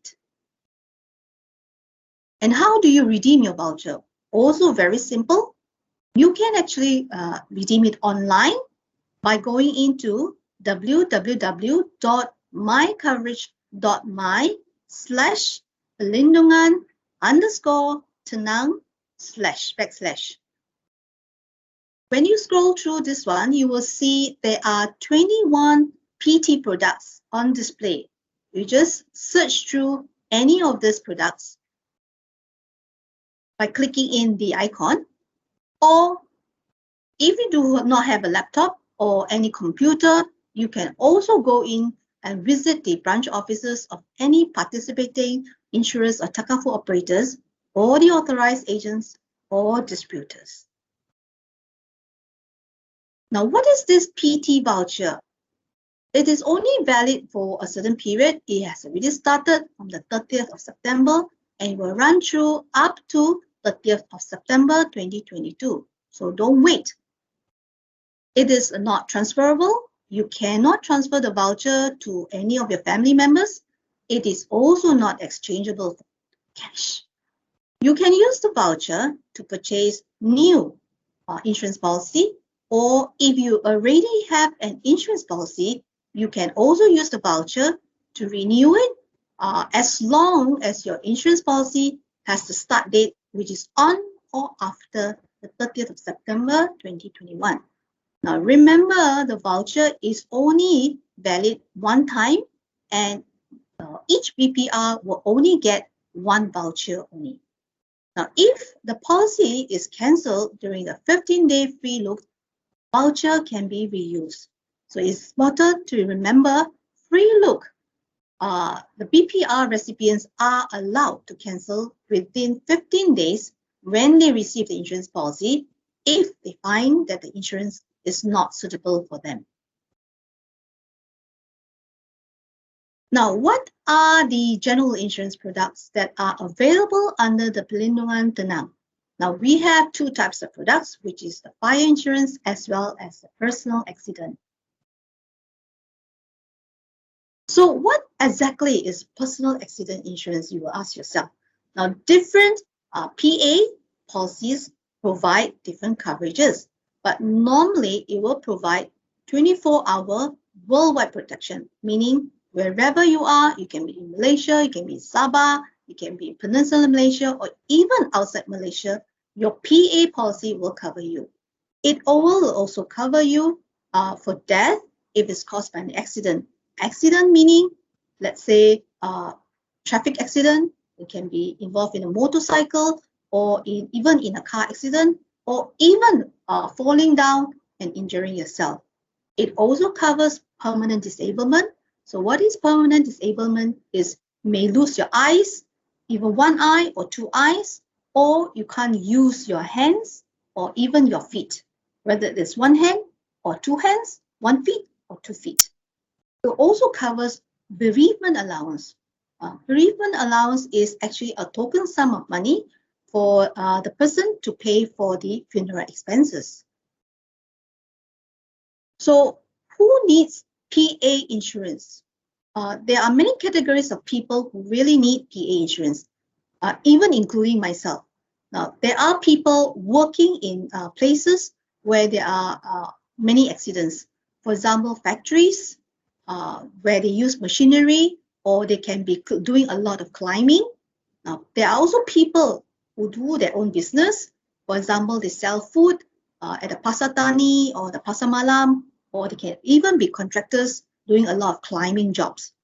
And how do you redeem your voucher? Also very simple. You can actually redeem it online by going into www.mycoverage.my/pelindungan_tenang/. When you scroll through this one, you will see there are 21 PT products on display. You just search through any of these products by clicking in the icon. Or if you do not have a laptop or any computer, you can also go in and visit the branch offices of any participating insurers or Takaful operators or the authorized agents or distributors. Now, what is this PT voucher? It is only valid for a certain period. It has already started from the 30th of September and it will run through up to 30th of September 2022. So don't wait. It is not transferable. You cannot transfer the voucher to any of your family members. It is also not exchangeable for cash. You can use the voucher to purchase new insurance policy, or if you already have an insurance policy, you can also use the voucher to renew it as long as your insurance policy has the start date, which is on or after the 30th of September 2021. Now remember, the voucher is only valid one time and each BPR will only get one voucher only. Now if the policy is cancelled during the 15-day free look, voucher can be reused. So it's important to remember, free look, the BPR recipients are allowed to cancel within 15 days when they receive the insurance policy if they find that the insurance is not suitable for them. Now, what are the general insurance products that are available under the Pelindungan Tenang? Now, we have two types of products, which is the fire insurance as well as the personal accident. So what exactly is personal accident insurance, you will ask yourself. Now, different PA policies provide different coverages, but normally it will provide 24-hour worldwide protection, meaning wherever you are, you can be in Malaysia, you can be in Sabah, you can be in Peninsular Malaysia, or even outside Malaysia, your PA policy will cover you. It will also cover you for death if it's caused by an accident. Accident meaning, let's say, traffic accident. It can be involved in a motorcycle or even in a car accident, or even falling down and injuring yourself. It also covers permanent disablement. So what is permanent disablement is you may lose your eyes, even one eye or two eyes, or you can't use your hands or even your feet, whether it's one hand or two hands, 1 feet or 2 feet. It also covers bereavement allowance. Bereavement allowance is actually a token sum of money for the person to pay for the funeral expenses. So who needs PA insurance? There are many categories of people who really need PA insurance, even including myself. Now, there are people working in places where there are many accidents. For example, factories where they use machinery, or they can be doing a lot of climbing. Now, there are also people who do their own business. For example, they sell food at the Pasar Tani or the Pasar Malam, or they can even be contractors doing a lot of climbing jobs.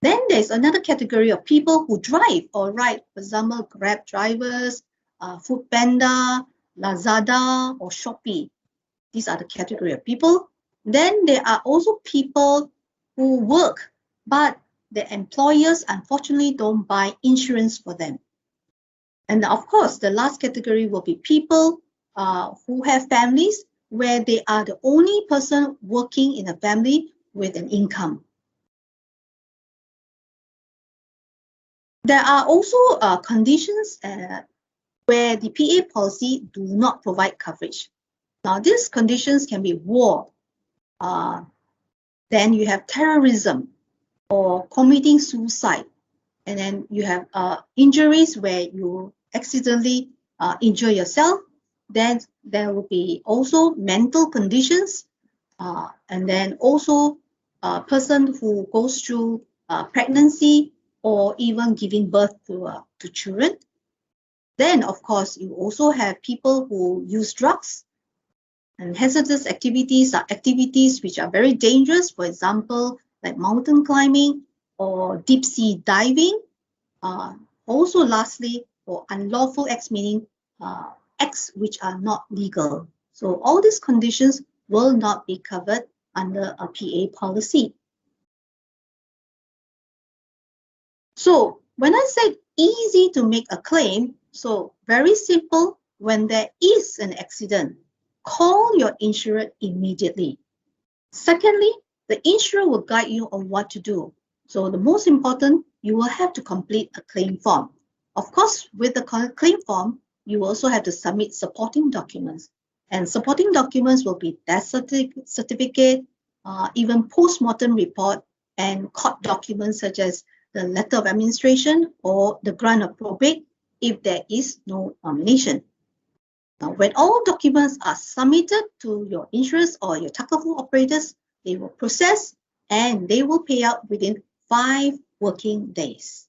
Then there's another category of people who drive or ride, for example, Grab drivers, Foodpanda, Lazada, or Shopee. These are the category of people. Then there are also people who work, but their employers unfortunately don't buy insurance for them. And of course, the last category will be people who have families where they are the only person working in a family with an income. There are also conditions where the PA policy do not provide coverage. Now, these conditions can be war, then you have terrorism or committing suicide, and then you have injuries where you accidentally injure yourself. Then there will be also mental conditions, and then also a person who goes through pregnancy or even giving birth to children. Then, of course, you also have people who use drugs. And hazardous activities are activities which are very dangerous, for example, like mountain climbing or deep sea diving. Also, lastly, for unlawful acts, meaning acts which are not legal. So all these conditions will not be covered under a PA policy. So when I said easy to make a claim, so very simple, when there is an accident, call your insurer immediately. Secondly, the insurer will guide you on what to do. So the most important, you will have to complete a claim form. Of course, with the claim form, you also have to submit supporting documents. And supporting documents will be death certificate, even post-mortem report, and court documents such as the letter of administration or the grant of probate if there is no nomination. Now, when all documents are submitted to your insurers or your Takaful operators, they will process and they will pay out within 5 working days.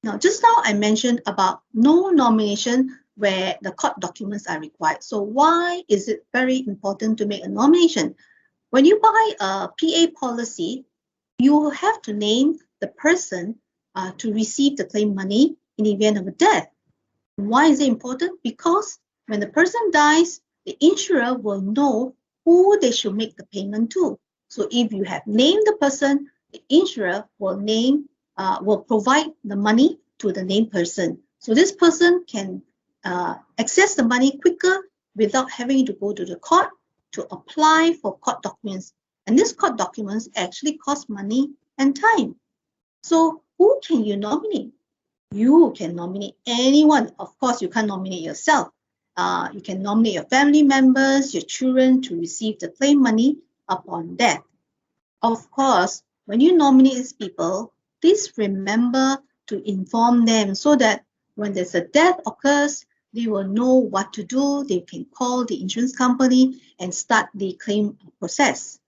Now, just now I mentioned about no nomination where the court documents are required. So why is it very important to make a nomination? When you buy a PA policy, you have to name the person to receive the claim money in the event of a death. Why is it important? Because when the person dies, the insurer will know who they should make the payment to. So if you have named the person, the insurer will provide the money to the named person. So this person can access the money quicker without having to go to the court to apply for court documents. And these court documents actually cost money and time. So who can you nominate? You can nominate anyone. Of course, you can't nominate yourself. You can nominate your family members, your children to receive the claim money upon death. Of course, when you nominate these people, please remember to inform them so that when there's a death occurs, they will know what to do. They can call the insurance company and start the claim process.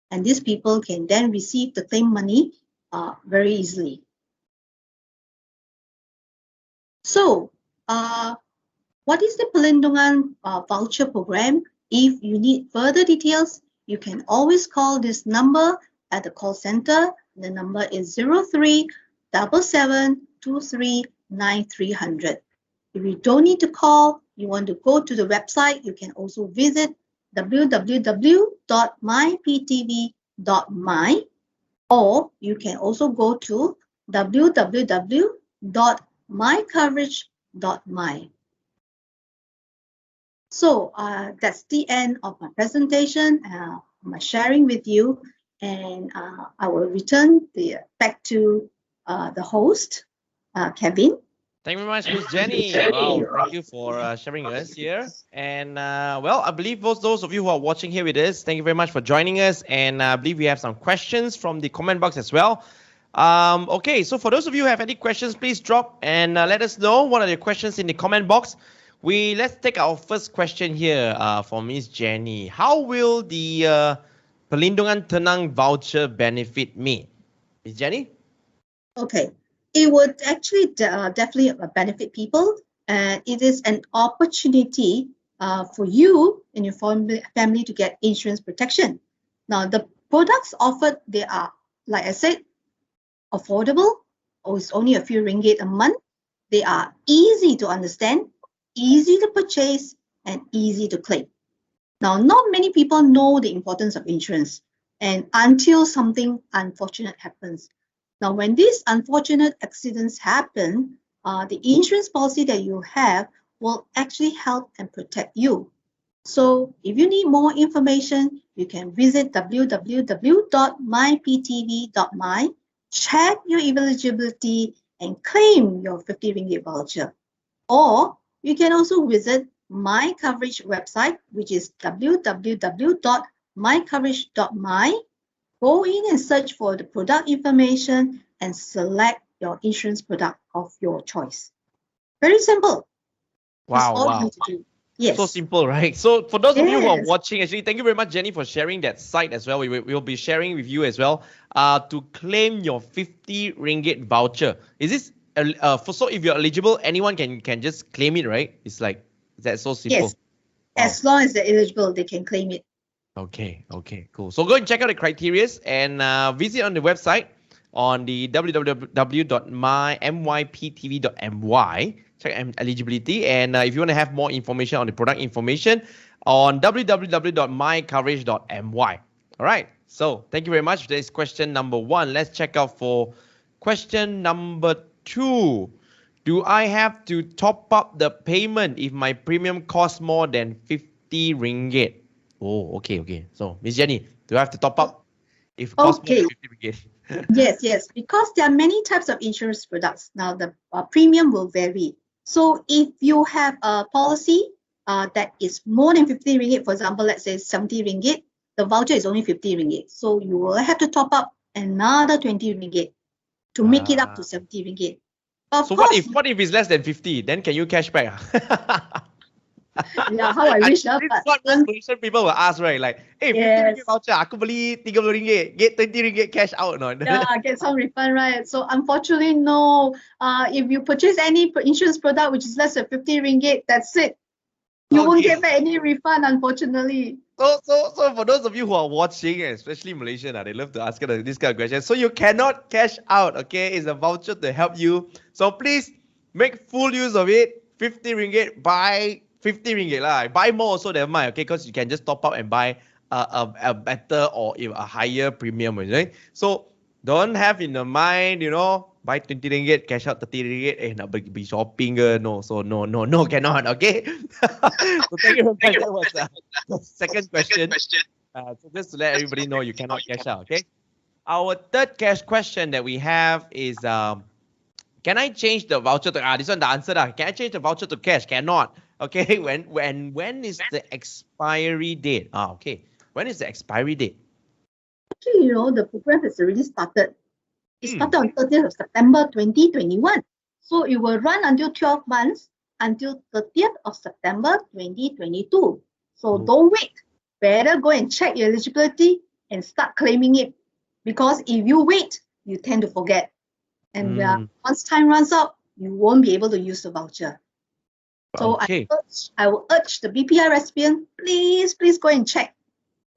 And these people can then receive the claim money very easily. So, what is the Pelindungan voucher program? If you need further details, you can always call this number at the call center. The number is 03-7723-9300. If you don't need to call, you want to go to the website, you can also visit www.myptv.my, or you can also go to www.mycoverage.my. So that's the end of my presentation, my sharing with you, and I will return back to the host, Kevin. Thank you very much, Miss Jenny. Wow, thank you for sharing us here. And well, I believe those of you who are watching here with us, thank you very much for joining us. And I believe we have some questions from the comment box as well. Okay, so for those of you who have any questions, please drop and let us know what are your questions in the comment box. Let's take our first question here for Miss Jenny. How will the Pelindungan Tenang voucher benefit me? Miss Jenny? Okay, it would actually definitely benefit people, and it is an opportunity for you and your family to get insurance protection. Now, the products offered, they are, like I said, affordable, or it's only a few ringgit a month. They are easy to understand, easy to purchase, and easy to claim. Now, not many people know the importance of insurance, and until something unfortunate happens. Now, when these unfortunate accidents happen, the insurance policy that you have will actually help and protect you. So if you need more information, you can visit www.myptv.my, check your eligibility, and claim your 50 ringgit voucher. Or you can also visit My Coverage website, which is www.mycoverage.my. Go in and search for the product information and select your insurance product of your choice. Very simple. That's all you need to do. Yes. So simple, right? So for those of you who are Yes. watching, actually, thank you very much, Jenny, for sharing that site as well. We'll be sharing with you as well to claim your 50 ringgit voucher. Is this so if you're eligible, anyone can just claim it, right? It's like, is that so simple? Yes. As long as they're eligible, they can claim it. Okay, cool. So go and check out the criterias and visit on the website on the www.myptv.my. Check eligibility, and if you want to have more information on the product information on www.mycoverage.my. All right. So thank you very much. This is question number 1. Let's check out for question number 2. Do I have to top up the payment if my premium costs more than 50 ringgit? Oh, okay. So, Miss Jenny, do I have to top up if it costs more than 50 ringgit? Yes, because there are many types of insurance products. Now, the premium will vary. So, if you have a policy that is more than 50 ringgit, for example, let's say 70 ringgit, the voucher is only 50 ringgit. So, you will have to top up another 20 ringgit to make it up to 70 ringgit. Of So course, what if it's less than 50? Then can you cash back? yeah, how I wish. This is what most Malaysian people will ask, right? Like, hey, 50 ringgit voucher, aku beli 30 ringgit, get 20 ringgit cash out. No? Yeah, get some refund, right? So unfortunately, no. If you purchase any insurance product which is less than 50 ringgit, that's it. You won't get back any refund, unfortunately. So for those of you who are watching, especially Malaysian, they love to ask this kind of question. So you cannot cash out, okay? It's a voucher to help you. So please make full use of it. 50 ringgit, buy 50 ringgit lah. Buy more also never mind, okay? Because you can just top up and buy a better or a higher premium, right? So don't have in the mind, buy 20 ringgit, cash out 30 ringgit, nak pergi shopping ke? No, so no, cannot, okay? So thank you very much. That was the second question. So just to let everybody know, you cannot cash out, okay? Our third cash question that we have is, can I change the voucher to, this one the answer lah. Can I change the voucher to cash? Cannot. Okay, when is the expiry date? Okay. When is the expiry date? Actually, the program has already started. It started on 30th of September 2021. So it will run until 12 months, until 30th of September 2022. So don't wait. Better go and check your eligibility and start claiming it. Because if you wait, you tend to forget. And once time runs out, you won't be able to use the voucher. So Okay. I will urge the BPI recipient, please go and check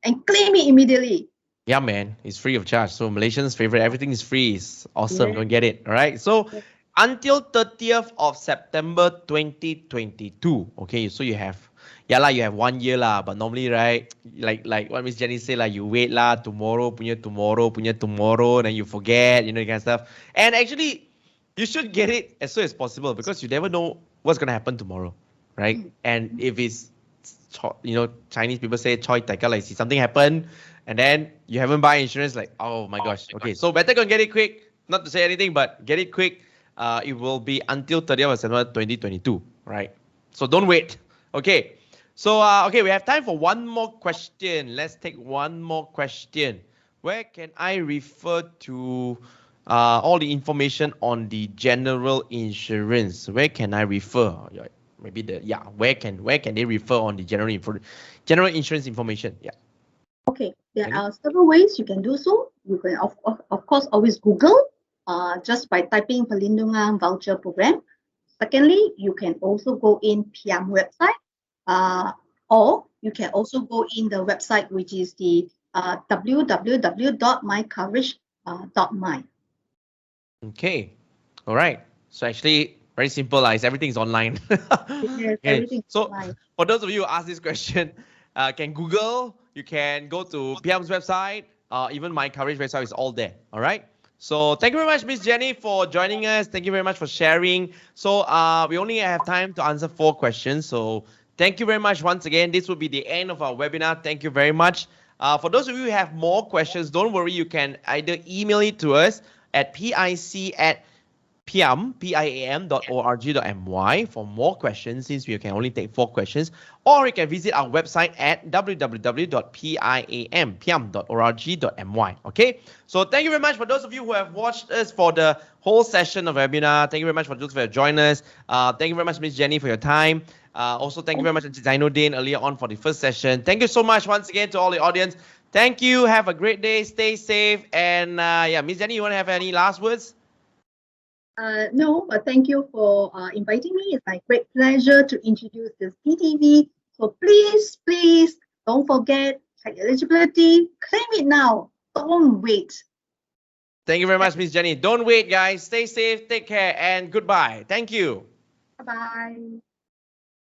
and claim it immediately. Yeah, man, it's free of charge. So Malaysians' favorite, everything is free. It's awesome. Yeah. Go and get it. All right. So until 30th of September 2022. Okay, so you have 1 year lah. But normally, right, like what Miss Jenny said, you wait lah, tomorrow, then you forget, that kind of stuff. And actually, you should get it as soon as possible because you never know what's gonna happen tomorrow, right? And if it's, Chinese people say choi tai ka, like see something happen, and then you haven't buy insurance, like, oh my gosh. Okay, so better go and get it quick. Not to say anything, but get it quick. It will be until 30th of September 2022, right? So don't wait. Okay. So we have time for one more question. Let's take one more question. Where can I refer to all the information on the general insurance. Where can I refer? Maybe where can they refer on the general insurance information? Yeah. Okay, there are several ways you can do so. You can of course always Google just by typing Perlindungan Voucher Program. Secondly, you can also go in PIAM website, or you can also go in the website which is the www.mycoverage.my. Okay. All right. So actually, very simple. Everything's online. Yes, Okay. everything's So online. for those of you who ask this question, can Google, you can go to PIAM's website, even My Coverage website is all there. All right. So thank you very much, Miss Jenny, for joining us. Thank you very much for sharing. So we only have time to answer 4 questions. So thank you very much once again. This will be the end of our webinar. Thank you very much. For those of you who have more questions, don't worry. You can either email it to us at piam.org.my for more questions, since we can only take 4 questions, or you can visit our website at www.piam.org.my. Okay, so thank you very much for those of you who have watched us for the whole session of webinar. Thank you very much for those who have joined us. Thank you very much, Miss Jenny, for your time. Also, thank you very much, Zainuddin, earlier on for the first session. Thank you so much once again to all the audience. Thank you. Have a great day. Stay safe. And Miss Jenny, you want to have any last words? No, but thank you for inviting me. It's my great pleasure to introduce this PTV. So please don't forget, check eligibility, claim it now. Don't wait. Thank you very much, Miss Jenny. Don't wait, guys. Stay safe, take care, and goodbye. Thank you. Bye-bye.